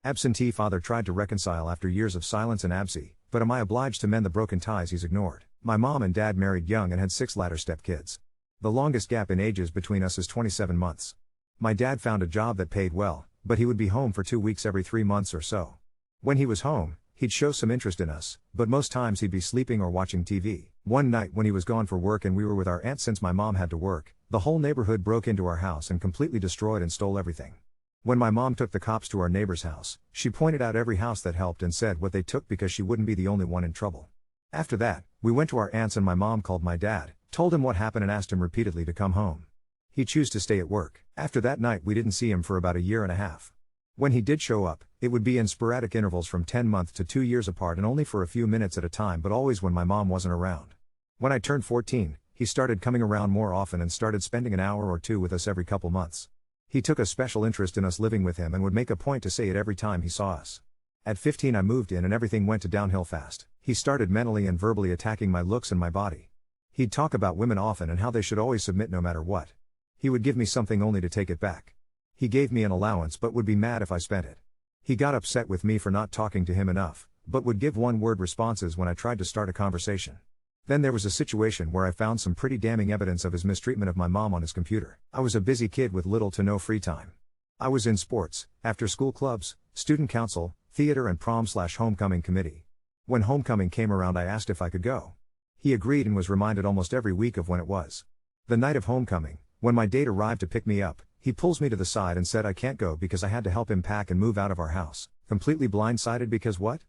Absentee father tried to reconcile after years of silence and absence, but am I obliged to mend the broken ties he's ignored? My mom and dad married young and had 6 latter step kids. The longest gap in ages between us is 27 months. My dad found a job that paid well, but he would be home for 2 weeks every 3 months or so. When he was home, he'd show some interest in us, but most times he'd be sleeping or watching TV. One night when he was gone for work and we were with our aunt since my mom had to work, the whole neighborhood broke into our house and completely destroyed and stole everything. When my mom took the cops to our neighbor's house, she pointed out every house that helped and said what they took because she wouldn't be the only one in trouble. After that, we went to our aunt's and my mom called my dad, told him what happened and asked him repeatedly to come home. He chose to stay at work. After that night we didn't see him for about a year and a half. When he did show up, it would be in sporadic intervals from 10 months to 2 years apart and only for a few minutes at a time, but always when my mom wasn't around. When I turned 14, he started coming around more often and started spending an hour or two with us every couple months. He took a special interest in us living with him and would make a point to say it every time he saw us. At 15 I moved in and everything went to downhill fast. He started mentally and verbally attacking my looks and my body. He'd talk about women often and how they should always submit no matter what. He would give me something only to take it back. He gave me an allowance but would be mad if I spent it. He got upset with me for not talking to him enough, but would give one-word responses when I tried to start a conversation. Then there was a situation where I found some pretty damning evidence of his mistreatment of my mom on his computer. I was a busy kid with little to no free time. I was in sports, after-school clubs, student council, theater and prom/homecoming committee. When homecoming came around I asked if I could go. He agreed and was reminded almost every week of when it was. The night of homecoming, when my date arrived to pick me up, he pulls me to the side and said I can't go because I had to help him pack and move out of our house. Completely blindsided because what?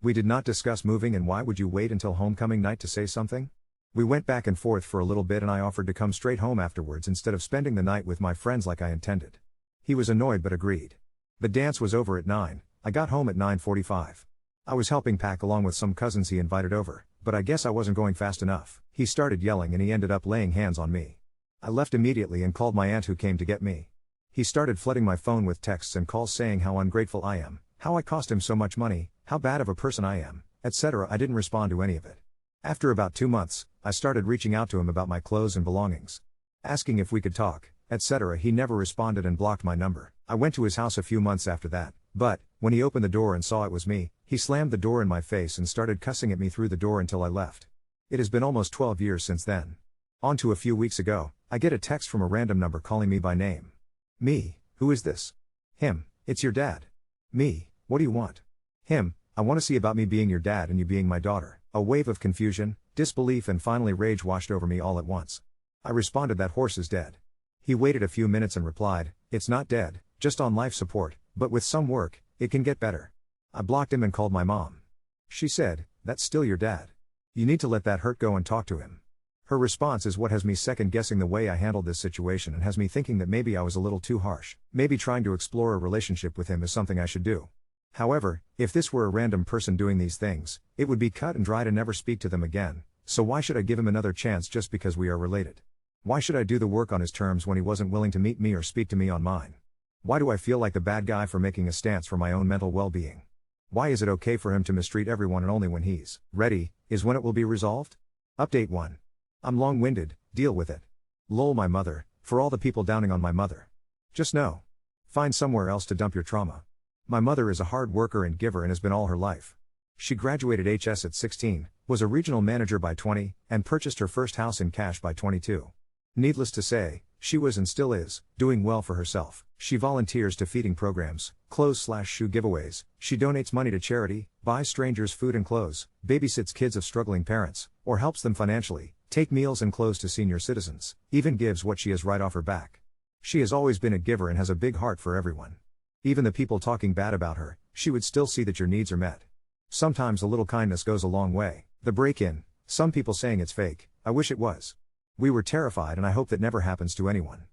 We did not discuss moving and why would you wait until homecoming night to say something? We went back and forth for a little bit and I offered to come straight home afterwards instead of spending the night with my friends like I intended. He was annoyed but agreed. The dance was over at 9, I got home at 9:45. I was helping pack along with some cousins he invited over, but I guess I wasn't going fast enough. He started yelling and he ended up laying hands on me. I left immediately and called my aunt who came to get me. He started flooding my phone with texts and calls saying how ungrateful I am, how I cost him so much money, how bad of a person I am, etc. I didn't respond to any of it. After about 2 months, I started reaching out to him about my clothes and belongings, asking if we could talk, etc. He never responded and blocked my number. I went to his house a few months after that, but, when he opened the door and saw it was me, he slammed the door in my face and started cussing at me through the door until I left. It has been almost 12 years since then. On to a few weeks ago, I get a text from a random number calling me by name. Me, who is this? Him, it's your dad. Me, what do you want? Him, I want to see about me being your dad and you being my daughter. A wave of confusion, disbelief and finally rage washed over me all at once. I responded that horse is dead. He waited a few minutes and replied, it's not dead, just on life support, but with some work, it can get better. I blocked him and called my mom. She said, that's still your dad. You need to let that hurt go and talk to him. Her response is what has me second guessing the way I handled this situation and has me thinking that maybe I was a little too harsh. Maybe trying to explore a relationship with him is something I should do. However, if this were a random person doing these things, it would be cut and dried and never speak to them again, so why should I give him another chance just because we are related? Why should I do the work on his terms when he wasn't willing to meet me or speak to me on mine? Why do I feel like the bad guy for making a stance for my own mental well-being? Why is it okay for him to mistreat everyone and only when he's ready is when it will be resolved? Update 1. I'm long-winded, deal with it. Lol my mother, for all the people downing on my mother. Just know. Find somewhere else to dump your trauma. My mother is a hard worker and giver and has been all her life. She graduated HS at 16, was a regional manager by 20, and purchased her first house in cash by 22. Needless to say, she was and still is, doing well for herself. She volunteers to feeding programs, clothes/shoe giveaways, she donates money to charity, buys strangers food and clothes, babysits kids of struggling parents, or helps them financially, take meals and clothes to senior citizens, even gives what she has right off her back. She has always been a giver and has a big heart for everyone. Even the people talking bad about her, she would still see that your needs are met. Sometimes a little kindness goes a long way. The break-in, some people saying it's fake, I wish it was. We were terrified and I hope that never happens to anyone.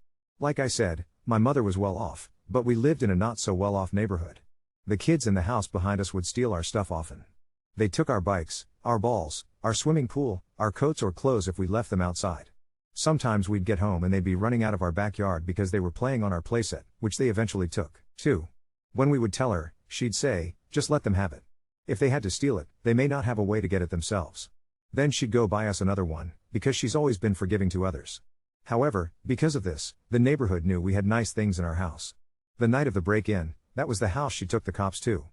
Like I said, my mother was well off, but we lived in a not so well off neighborhood. The kids in the house behind us would steal our stuff often. They took our bikes, our balls, our swimming pool, our coats or clothes if we left them outside. Sometimes we'd get home and they'd be running out of our backyard because they were playing on our playset, which they eventually took, too. When we would tell her, she'd say, just let them have it. If they had to steal it, they may not have a way to get it themselves. Then she'd go buy us another one, because she's always been forgiving to others. However, because of this, the neighborhood knew we had nice things in our house. The night of the break-in, That was the house she took the cops to.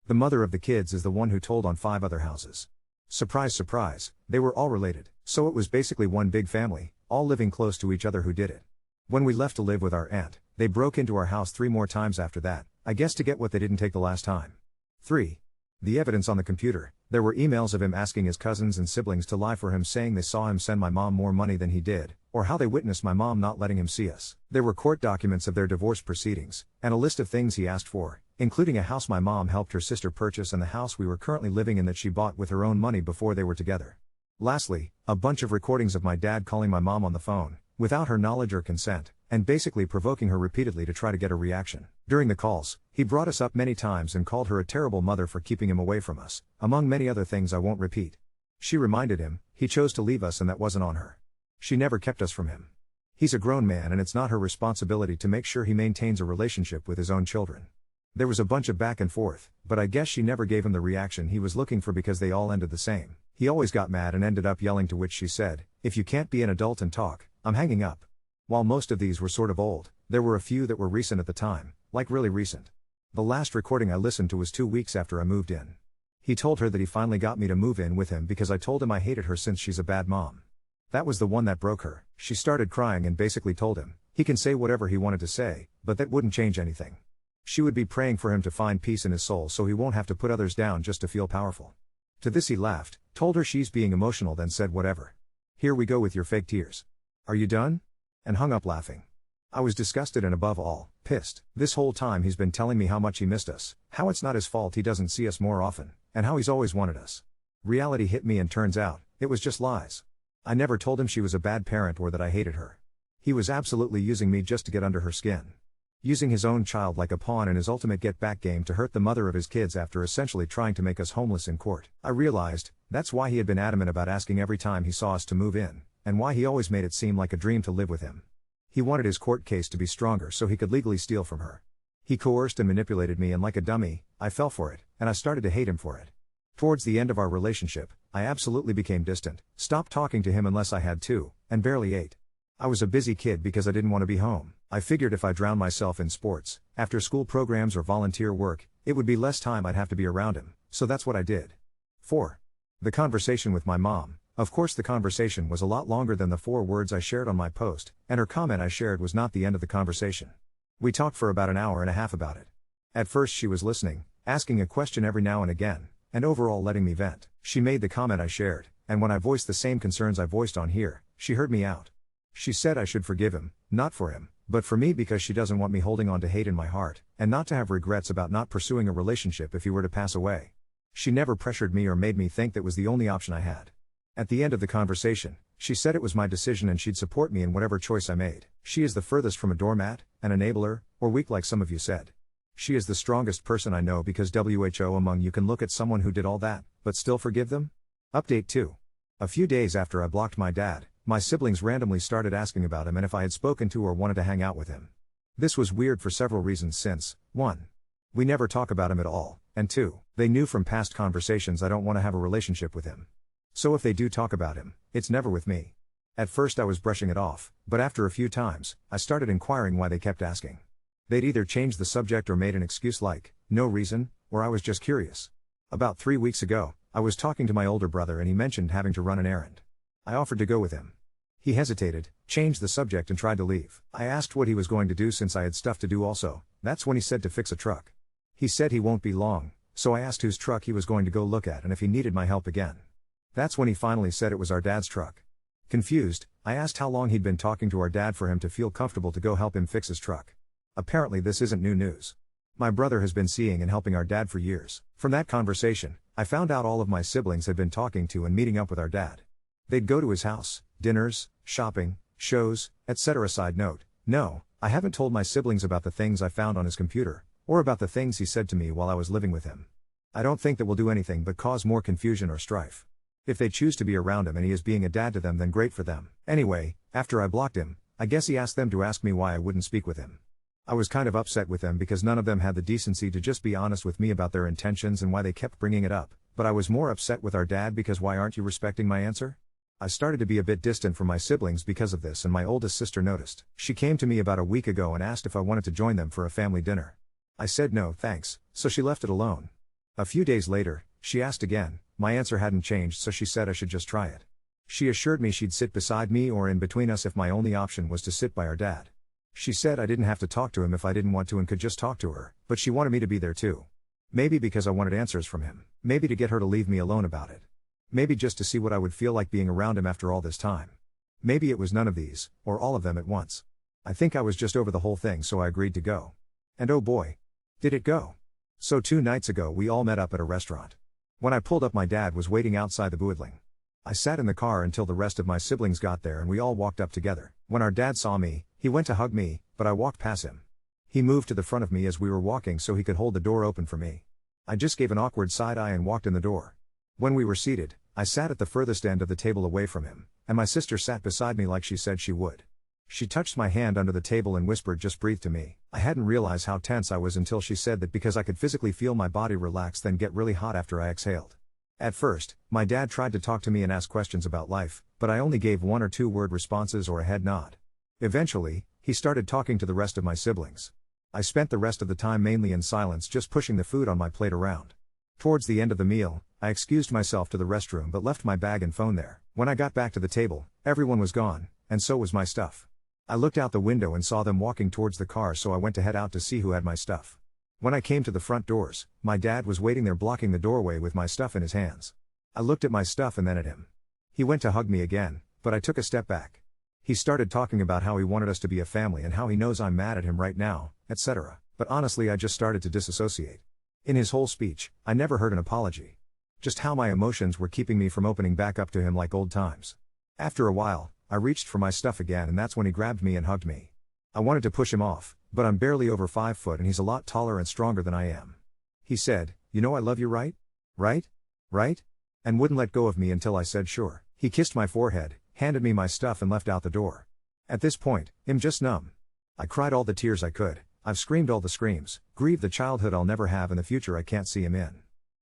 The mother of the kids is the one who told on 5 other houses. Surprise, surprise, they were all related, so it was basically one big family, all living close to each other who did it. When we left to live with our aunt, they broke into our house 3 more times after that, I guess to get what they didn't take the last time. 3. The evidence on the computer. There were emails of him asking his cousins and siblings to lie for him, saying they saw him send my mom more money than he did, or how they witnessed my mom not letting him see us. There were court documents of their divorce proceedings, and a list of things he asked for, including a house my mom helped her sister purchase and the house we were currently living in that she bought with her own money before they were together. Lastly, a bunch of recordings of my dad calling my mom on the phone, without her knowledge or consent, and basically provoking her repeatedly to try to get a reaction. During the calls, he brought us up many times and called her a terrible mother for keeping him away from us, among many other things I won't repeat. She reminded him, he chose to leave us and that wasn't on her. She never kept us from him. He's a grown man and it's not her responsibility to make sure he maintains a relationship with his own children. There was a bunch of back and forth, but I guess she never gave him the reaction he was looking for because they all ended the same. He always got mad and ended up yelling, to which she said, "If you can't be an adult and talk, I'm hanging up." While most of these were sort of old, there were a few that were recent at the time, like really recent. The last recording I listened to was 2 weeks after I moved in. He told her that he finally got me to move in with him because I told him I hated her since she's a bad mom. That was the one that broke her. She started crying and basically told him, he can say whatever he wanted to say, but that wouldn't change anything. She would be praying for him to find peace in his soul so he won't have to put others down just to feel powerful. To this he laughed, told her she's being emotional, then said, "Whatever. Here we go with your fake tears. Are you done?" And hung up laughing. I was disgusted and above all, pissed. This whole time he's been telling me how much he missed us, how it's not his fault he doesn't see us more often, and how he's always wanted us. Reality hit me and turns out, it was just lies. I never told him she was a bad parent or that I hated her. He was absolutely using me just to get under her skin. Using his own child like a pawn in his ultimate get-back game to hurt the mother of his kids after essentially trying to make us homeless in court. I realized, that's why he had been adamant about asking every time he saw us to move in, and why he always made it seem like a dream to live with him. He wanted his court case to be stronger so he could legally steal from her. He coerced and manipulated me, and like a dummy, I fell for it, and I started to hate him for it. Towards the end of our relationship, I absolutely became distant, stopped talking to him unless I had to, and barely ate. I was a busy kid because I didn't want to be home. I figured if I drowned myself in sports, after school programs or volunteer work, it would be less time I'd have to be around him, so that's what I did. 4. The conversation with my mom. Of course the conversation was a lot longer than the 4 words I shared on my post, and her comment I shared was not the end of the conversation. We talked for about an hour and a half about it. At first she was listening, asking a question every now and again, and overall letting me vent. She made the comment I shared, and when I voiced the same concerns I voiced on here, she heard me out. She said I should forgive him, not for him, but for me, because she doesn't want me holding on to hate in my heart, and not to have regrets about not pursuing a relationship if he were to pass away. She never pressured me or made me think that was the only option I had. At the end of the conversation, she said it was my decision and she'd support me in whatever choice I made. She is the furthest from a doormat, an enabler, or weak like some of you said. She is the strongest person I know because WHO among you can look at someone who did all that, but still forgive them? Update 2. A few days after I blocked my dad, my siblings randomly started asking about him and if I had spoken to or wanted to hang out with him. This was weird for several reasons since, 1. We never talk about him at all, and 2. They knew from past conversations I don't want to have a relationship with him. So if they do talk about him, it's never with me. At first I was brushing it off, but after a few times, I started inquiring why they kept asking. They'd either changed the subject or made an excuse like, no reason, or I was just curious. About 3 weeks ago, I was talking to my older brother and he mentioned having to run an errand. I offered to go with him. He hesitated, changed the subject and tried to leave. I asked what he was going to do since I had stuff to do also. That's when he said to fix a truck. He said he won't be long, so I asked whose truck he was going to go look at and if he needed my help again. That's when he finally said it was our dad's truck. Confused, I asked how long he'd been talking to our dad for him to feel comfortable to go help him fix his truck. Apparently this isn't new news. My brother has been seeing and helping our dad for years. From that conversation, I found out all of my siblings had been talking to and meeting up with our dad. They'd go to his house, dinners, shopping, shows, etc. Side note, no, I haven't told my siblings about the things I found on his computer, or about the things he said to me while I was living with him. I don't think that will do anything but cause more confusion or strife. If they choose to be around him and he is being a dad to them, then great for them. Anyway, after I blocked him, I guess he asked them to ask me why I wouldn't speak with him. I was kind of upset with them because none of them had the decency to just be honest with me about their intentions and why they kept bringing it up, but I was more upset with our dad because why aren't you respecting my answer? I started to be a bit distant from my siblings because of this, and my oldest sister noticed. She came to me about a week ago and asked if I wanted to join them for a family dinner. I said no thanks, so she left it alone. A few days later, she asked again. My answer hadn't changed, so she said I should just try it. She assured me she'd sit beside me or in between us if my only option was to sit by our dad. She said I didn't have to talk to him if I didn't want to and could just talk to her, but she wanted me to be there too. Maybe because I wanted answers from him. Maybe to get her to leave me alone about it. Maybe just to see what I would feel like being around him after all this time. Maybe it was none of these, or all of them at once. I think I was just over the whole thing, so I agreed to go. And oh boy, did it go. So 2 nights ago we all met up at a restaurant. When I pulled up, my dad was waiting outside the bootling. I sat in the car until the rest of my siblings got there and we all walked up together. When our dad saw me, he went to hug me, but I walked past him. He moved to the front of me as we were walking so he could hold the door open for me. I just gave an awkward side eye and walked in the door. When we were seated, I sat at the furthest end of the table away from him, and my sister sat beside me like she said she would. She touched my hand under the table and whispered, "Just breathe," to me. I hadn't realized how tense I was until she said that because I could physically feel my body relax then get really hot after I exhaled. At first, my dad tried to talk to me and ask questions about life, but I only gave 1 or 2 word responses or a head nod. Eventually, he started talking to the rest of my siblings. I spent the rest of the time mainly in silence, just pushing the food on my plate around. Towards the end of the meal, I excused myself to the restroom but left my bag and phone there. When I got back to the table, everyone was gone, and so was my stuff. I looked out the window and saw them walking towards the car, so I went to head out to see who had my stuff. When I came to the front doors, my dad was waiting there blocking the doorway with my stuff in his hands. I looked at my stuff and then at him. He went to hug me again, but I took a step back. He started talking about how he wanted us to be a family and how he knows I'm mad at him right now, etc. But honestly, I just started to disassociate. In his whole speech, I never heard an apology. Just how my emotions were keeping me from opening back up to him like old times. After a while, I reached for my stuff again and that's when he grabbed me and hugged me. I wanted to push him off, but I'm barely over 5 foot and he's a lot taller and stronger than I am. He said, "You know I love you, right? Right? Right?" And wouldn't let go of me until I said sure. He kissed my forehead, handed me my stuff and left out the door. At this point, I'm just numb. I cried all the tears I could. I've screamed all the screams, grieved the childhood I'll never have and the future I can't see him in.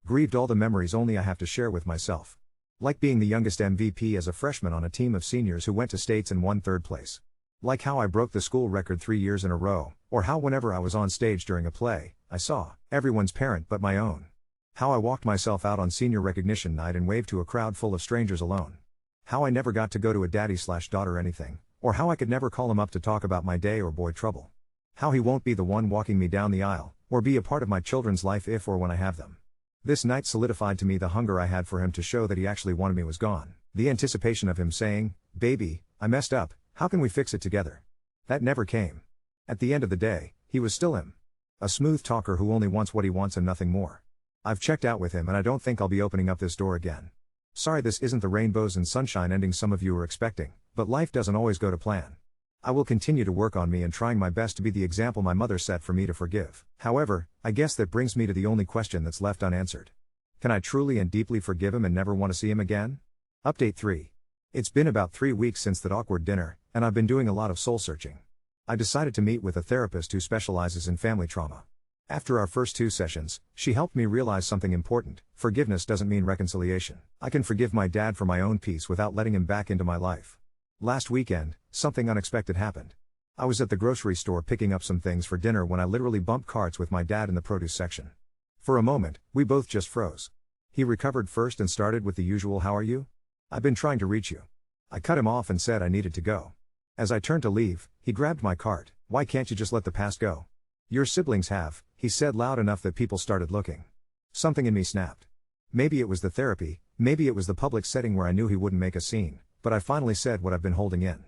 Grieved all the memories only I have to share with myself. Like being the youngest MVP as a freshman on a team of seniors who went to states and won 3rd place. Like how I broke the school record 3 years in a row, or how whenever I was on stage during a play, I saw everyone's parent but my own. How I walked myself out on senior recognition night and waved to a crowd full of strangers alone. How I never got to go to a daddy/daughter anything, or how I could never call him up to talk about my day or boy trouble. How he won't be the one walking me down the aisle, or be a part of my children's life if or when I have them. This night solidified to me the hunger I had for him to show that he actually wanted me was gone. The anticipation of him saying, "Baby, I messed up, how can we fix it together?" That never came. At the end of the day, he was still him. A smooth talker who only wants what he wants and nothing more. I've checked out with him and I don't think I'll be opening up this door again. Sorry this isn't the rainbows and sunshine ending some of you are expecting, but life doesn't always go to plan. I will continue to work on me and trying my best to be the example my mother set for me to forgive. However, I guess that brings me to the only question that's left unanswered. Can I truly and deeply forgive him and never want to see him again? Update 3. It's been about 3 weeks since that awkward dinner, and I've been doing a lot of soul searching. I decided to meet with a therapist who specializes in family trauma. After our first 2 sessions, she helped me realize something important. Forgiveness doesn't mean reconciliation. I can forgive my dad for my own peace without letting him back into my life. Last weekend, something unexpected happened. I was at the grocery store picking up some things for dinner when I literally bumped carts with my dad in the produce section. For a moment, we both just froze. He recovered first and started with the usual "How are you? I've been trying to reach you." I cut him off and said I needed to go. As I turned to leave, he grabbed my cart. "Why can't you just let the past go? Your siblings have," he said loud enough that people started looking. Something in me snapped. Maybe it was the therapy, maybe it was the public setting where I knew he wouldn't make a scene, but I finally said what I've been holding in.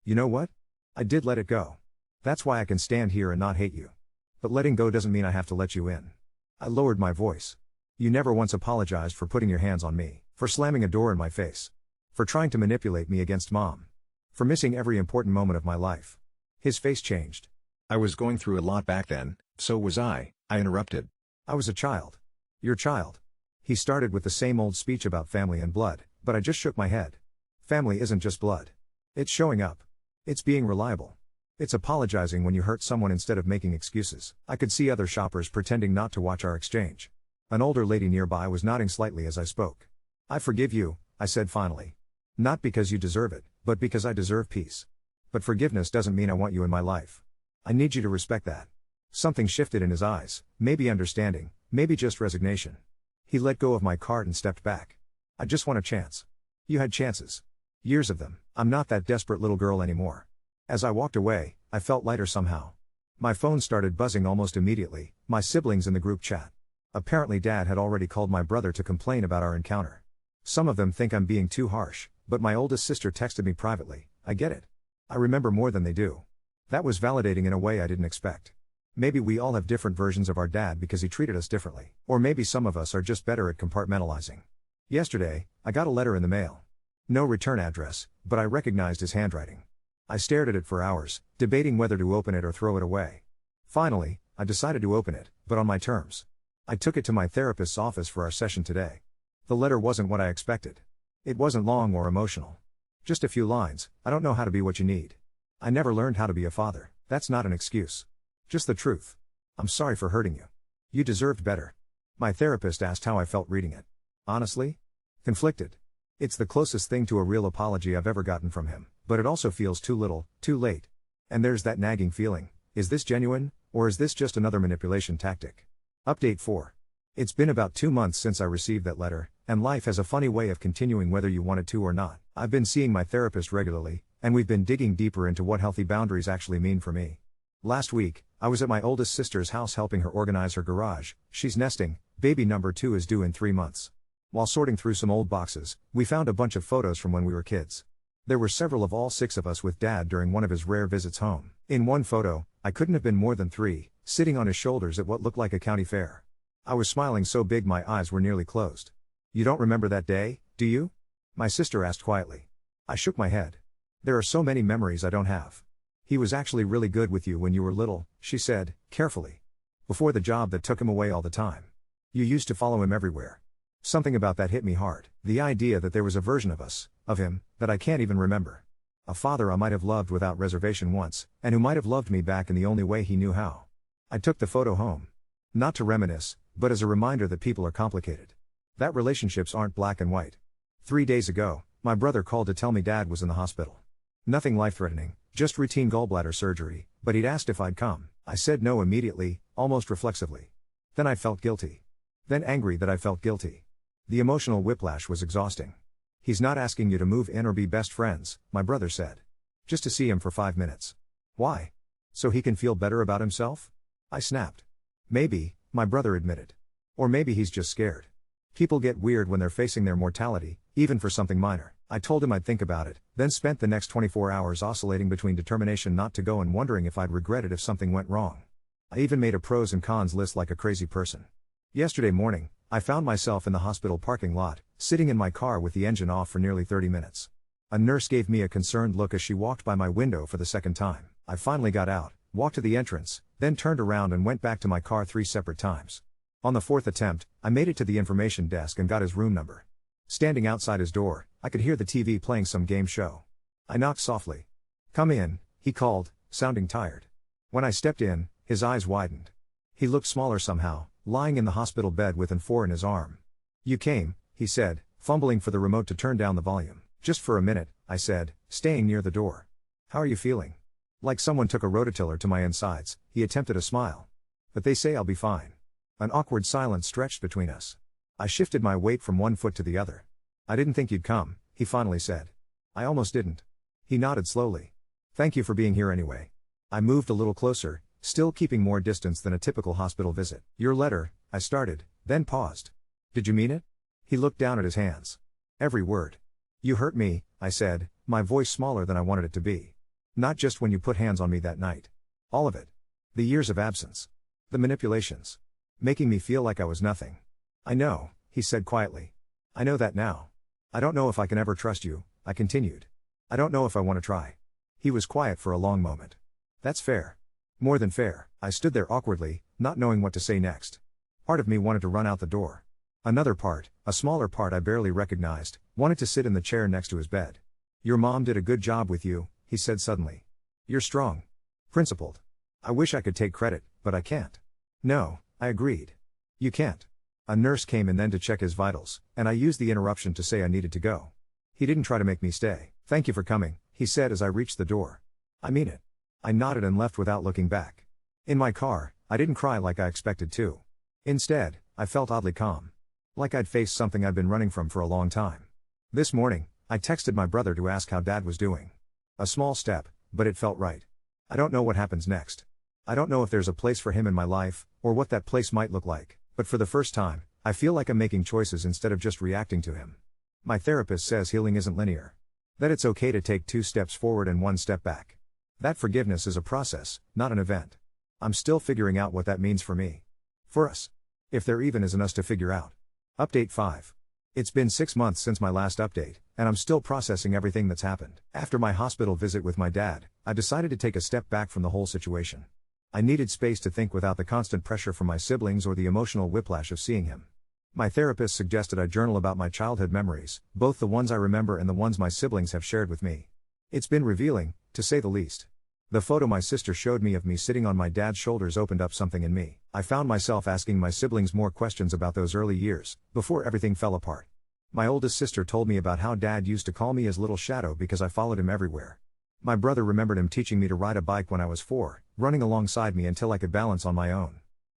"You know what? I did let it go. That's why I can stand here and not hate you. But letting go doesn't mean I have to let you in." I lowered my voice. "You never once apologized for putting your hands on me, for slamming a door in my face, for trying to manipulate me against Mom, for missing every important moment of my life." His face changed. "I was going through a lot back then, so was I interrupted. "I was a child." "Your child." He started with the same old speech about family and blood, but I just shook my head. Family isn't just blood. It's showing up. It's being reliable. It's apologizing when you hurt someone instead of making excuses. I could see other shoppers pretending not to watch our exchange. An older lady nearby was nodding slightly as I spoke. "I forgive you," I said finally. "Not because you deserve it, but because I deserve peace. But forgiveness doesn't mean I want you in my life. I need you to respect that." Something shifted in his eyes, maybe understanding, maybe just resignation. He let go of my cart and stepped back. I just want a chance. You had chances. Years of them. I'm not that desperate little girl anymore. As I walked away, I felt lighter somehow. My phone started buzzing almost immediately, my siblings in the group chat. Apparently Dad had already called my brother to complain about our encounter. Some of them think I'm being too harsh, but my oldest sister texted me privately. I get it. I remember more than they do. That was validating in a way I didn't expect. Maybe we all have different versions of our dad because he treated us differently. Or maybe some of us are just better at compartmentalizing. Yesterday, I got a letter in the mail. No return address, but I recognized his handwriting. I stared at it for hours, debating whether to open it or throw it away. Finally, I decided to open it, but on my terms. I took it to my therapist's office for our session today. The letter wasn't what I expected. It wasn't long or emotional. Just a few lines. I don't know how to be what you need. I never learned how to be a father. That's not an excuse. Just the truth. I'm sorry for hurting you. You deserved better. My therapist asked how I felt reading it. Honestly? Conflicted. It's the closest thing to a real apology I've ever gotten from him, but it also feels too little, too late. And there's that nagging feeling. Is this genuine, or is this just another manipulation tactic? Update 4. It's been about 2 months since I received that letter, and life has a funny way of continuing whether you want it to or not. I've been seeing my therapist regularly, and we've been digging deeper into what healthy boundaries actually mean for me. Last week, I was at my oldest sister's house helping her organize her garage. She's nesting, baby number 2 is due in 3 months. While sorting through some old boxes, we found a bunch of photos from when we were kids. There were several of all 6 of us with Dad during one of his rare visits home. In one photo, I couldn't have been more than 3, sitting on his shoulders at what looked like a county fair. I was smiling so big my eyes were nearly closed. You don't remember that day, do you? My sister asked quietly. I shook my head. There are so many memories I don't have. He was actually really good with you when you were little, she said, carefully. Before the job that took him away all the time. You used to follow him everywhere. Something about that hit me hard. The idea that there was a version of us, of him, that I can't even remember. A father I might have loved without reservation once, and who might have loved me back in the only way he knew how. I took the photo home. Not to reminisce, but as a reminder that people are complicated. That relationships aren't black and white. 3 days ago, my brother called to tell me Dad was in the hospital. Nothing life-threatening, just routine gallbladder surgery, but he'd asked if I'd come. I said no immediately, almost reflexively. Then I felt guilty. Then angry that I felt guilty. The emotional whiplash was exhausting. He's not asking you to move in or be best friends, my brother said. Just to see him for 5 minutes. Why? So he can feel better about himself? I snapped. Maybe, my brother admitted. Or maybe he's just scared. People get weird when they're facing their mortality, even for something minor. I told him I'd think about it, then spent the next 24 hours oscillating between determination not to go and wondering if I'd regret it if something went wrong. I even made a pros and cons list like a crazy person. Yesterday morning, I found myself in the hospital parking lot, sitting in my car with the engine off for nearly 30 minutes. A nurse gave me a concerned look as she walked by my window for the second time. I finally got out, walked to the entrance, then turned around and went back to my car 3 separate times. On the 4th attempt, I made it to the information desk and got his room number. Standing outside his door, I could hear the TV playing some game show. I knocked softly. Come in, he called, sounding tired. When I stepped in, his eyes widened. He looked smaller somehow, lying in the hospital bed with an 4 in his arm. You came, he said, fumbling for the remote to turn down the volume. Just for a minute, I said, staying near the door. How are you feeling? Like someone took a rototiller to my insides. He attempted a smile. But they say I'll be fine. An awkward silence stretched between us. I shifted my weight from one foot to the other. I didn't think you'd come, he finally said. I almost didn't. He nodded slowly. Thank you for being here anyway. I moved a little closer, still keeping more distance than a typical hospital visit. Your letter, I started, then paused. Did you mean it? He looked down at his hands. Every word. You hurt me, I said, my voice smaller than I wanted it to be. Not just when you put hands on me that night. All of it. The years of absence. The manipulations. Making me feel like I was nothing. I know, he said quietly. I know that now. I don't know if I can ever trust you, I continued. I don't know if I want to try. He was quiet for a long moment. That's fair. More than fair. I stood there awkwardly, not knowing what to say next. Part of me wanted to run out the door. Another part, a smaller part I barely recognized, wanted to sit in the chair next to his bed. Your mom did a good job with you, he said suddenly. You're strong. Principled. I wish I could take credit, but I can't. No, I agreed. You can't. A nurse came in then to check his vitals, and I used the interruption to say I needed to go. He didn't try to make me stay. Thank you for coming, he said as I reached the door. I mean it. I nodded and left without looking back. In my car, I didn't cry like I expected to. Instead, I felt oddly calm. Like I'd faced something I'd been running from for a long time. This morning, I texted my brother to ask how Dad was doing. A small step, but it felt right. I don't know what happens next. I don't know if there's a place for him in my life, or what that place might look like, but for the first time, I feel like I'm making choices instead of just reacting to him. My therapist says healing isn't linear. That it's okay to take 2 steps forward and 1 step back. That forgiveness is a process, not an event. I'm still figuring out what that means for me. For us. If there even is an us to figure out. Update 5. It's been 6 months since my last update, and I'm still processing everything that's happened. After my hospital visit with my dad, I decided to take a step back from the whole situation. I needed space to think without the constant pressure from my siblings or the emotional whiplash of seeing him. My therapist suggested I journal about my childhood memories, both the ones I remember and the ones my siblings have shared with me. It's been revealing, to say the least. The photo my sister showed me of me sitting on my dad's shoulders opened up something in me. I found myself asking my siblings more questions about those early years, before everything fell apart. My oldest sister told me about how Dad used to call me his little shadow because I followed him everywhere. My brother remembered him teaching me to ride a bike when I was 4, running alongside me until I could balance on my own.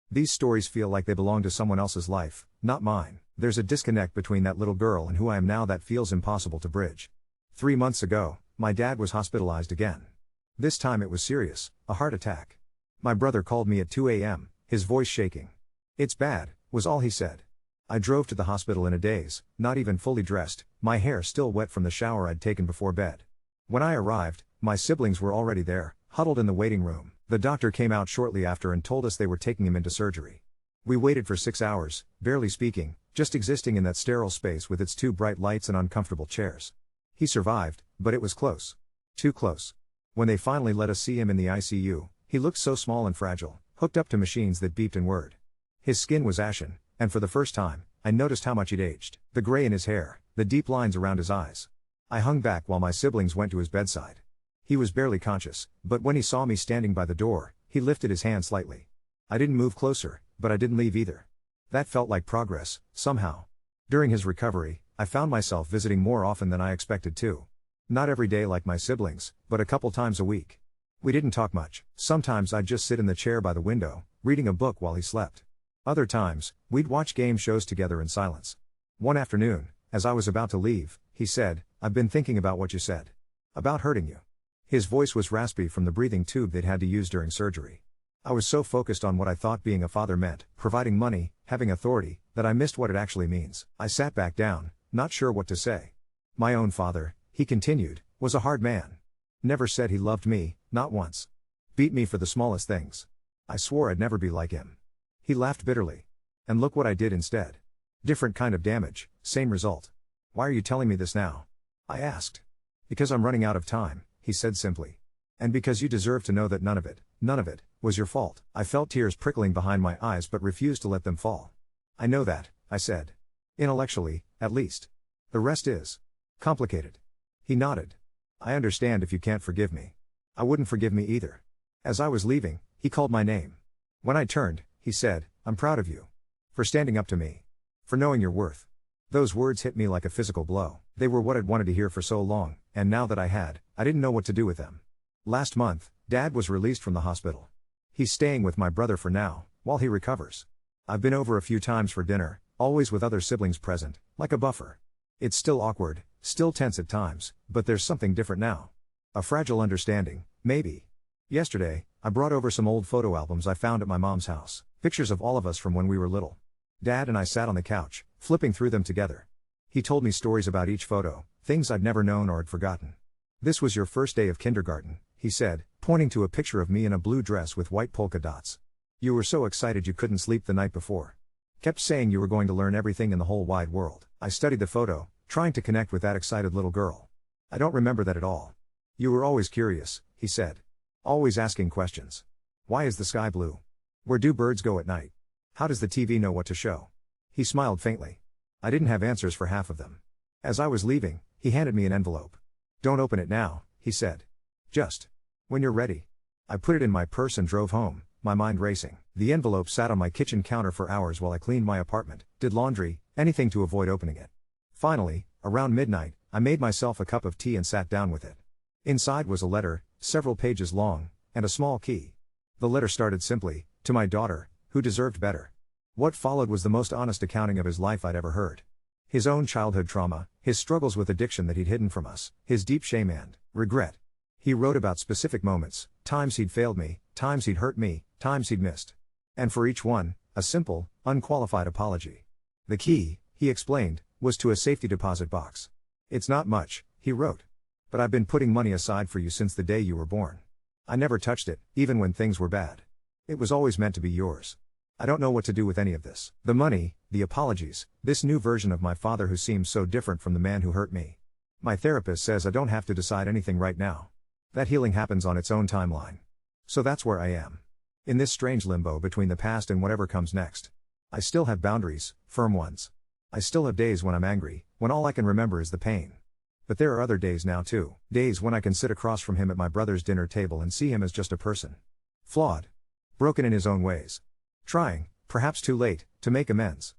These stories feel like they belong to someone else's life, not mine. There's a disconnect between that little girl and who I am now that feels impossible to bridge. 3 months ago, my dad was hospitalized again. This time it was serious, a heart attack. My brother called me at 2 a.m., his voice shaking. "It's bad," was all he said. I drove to the hospital in a daze, not even fully dressed, my hair still wet from the shower I'd taken before bed. When I arrived, my siblings were already there, huddled in the waiting room. The doctor came out shortly after and told us they were taking him into surgery. We waited for 6 hours, barely speaking, just existing in that sterile space with its 2 bright lights and uncomfortable chairs. He survived, but it was close. Too close. When they finally let us see him in the ICU, he looked so small and fragile, hooked up to machines that beeped and whirred. His skin was ashen, and for the first time, I noticed how much he'd aged. The gray in his hair, the deep lines around his eyes. I hung back while my siblings went to his bedside. He was barely conscious, but when he saw me standing by the door, he lifted his hand slightly. I didn't move closer, but I didn't leave either. That felt like progress, somehow. During his recovery, I found myself visiting more often than I expected to. Not every day like my siblings, but a couple times a week. We didn't talk much. Sometimes I'd just sit in the chair by the window, reading a book while he slept. Other times, we'd watch game shows together in silence. One afternoon, as I was about to leave, he said, "I've been thinking about what you said. About hurting you." His voice was raspy from the breathing tube they'd had to use during surgery. I was so focused on what I thought being a father meant, providing money, having authority, that I missed what it actually means. I sat back down, not sure what to say. My own father, he continued, was a hard man. Never said he loved me, not once. Beat me for the smallest things. I swore I'd never be like him. He laughed bitterly. And look what I did instead. Different kind of damage, same result. "Why are you telling me this now?" I asked. "Because I'm running out of time," he said simply. "And because you deserve to know that none of it, was your fault." I felt tears prickling behind my eyes but refused to let them fall. "I know that," I said. "Intellectually, at least. The rest is complicated." He nodded. "I understand if you can't forgive me. I wouldn't forgive me either." As I was leaving, he called my name. When I turned, he said, "I'm proud of you. For standing up to me. For knowing your worth." Those words hit me like a physical blow. They were what I'd wanted to hear for so long, and now that I had, I didn't know what to do with them. Last month, Dad was released from the hospital. He's staying with my brother for now, while he recovers. I've been over a few times for dinner, always with other siblings present, like a buffer. It's still awkward, still tense at times, but there's something different now. A fragile understanding, maybe. Yesterday, I brought over some old photo albums I found at my mom's house, pictures of all of us from when we were little. Dad and I sat on the couch, flipping through them together. He told me stories about each photo, things I'd never known or had forgotten. "This was your first day of kindergarten," he said, pointing to a picture of me in a blue dress with white polka dots. "You were so excited you couldn't sleep the night before. Kept saying you were going to learn everything in the whole wide world." I studied the photo, trying to connect with that excited little girl. "I don't remember that at all." "You were always curious," he said. "Always asking questions. Why is the sky blue? Where do birds go at night? How does the TV know what to show?" He smiled faintly. I didn't have answers for half of them. As I was leaving, he handed me an envelope. "Don't open it now," he said. "Just when you're ready." I put it in my purse and drove home, my mind racing. The envelope sat on my kitchen counter for hours while I cleaned my apartment, did laundry, anything to avoid opening it. Finally, around midnight, I made myself a cup of tea and sat down with it. Inside was a letter, several pages long, and a small key. The letter started simply, To my daughter, who deserved better. What followed was the most honest accounting of his life I'd ever heard. His own childhood trauma, his struggles with addiction that he'd hidden from us, his deep shame and regret. He wrote about specific moments, times he'd failed me, times he'd hurt me, times he'd missed. And for each one, a simple, unqualified apology. The key, he explained, was to a safety deposit box. It's not much, he wrote. But I've been putting money aside for you since the day you were born. I never touched it, even when things were bad. It was always meant to be yours. I don't know what to do with any of this. The money, the apologies, this new version of my father who seems so different from the man who hurt me. My therapist says I don't have to decide anything right now. That healing happens on its own timeline. So that's where I am. In this strange limbo between the past and whatever comes next. I still have boundaries, firm ones. I still have days when I'm angry, when all I can remember is the pain. But there are other days now too, days when I can sit across from him at my brother's dinner table and see him as just a person. Flawed. Broken in his own ways. Trying, perhaps too late, to make amends.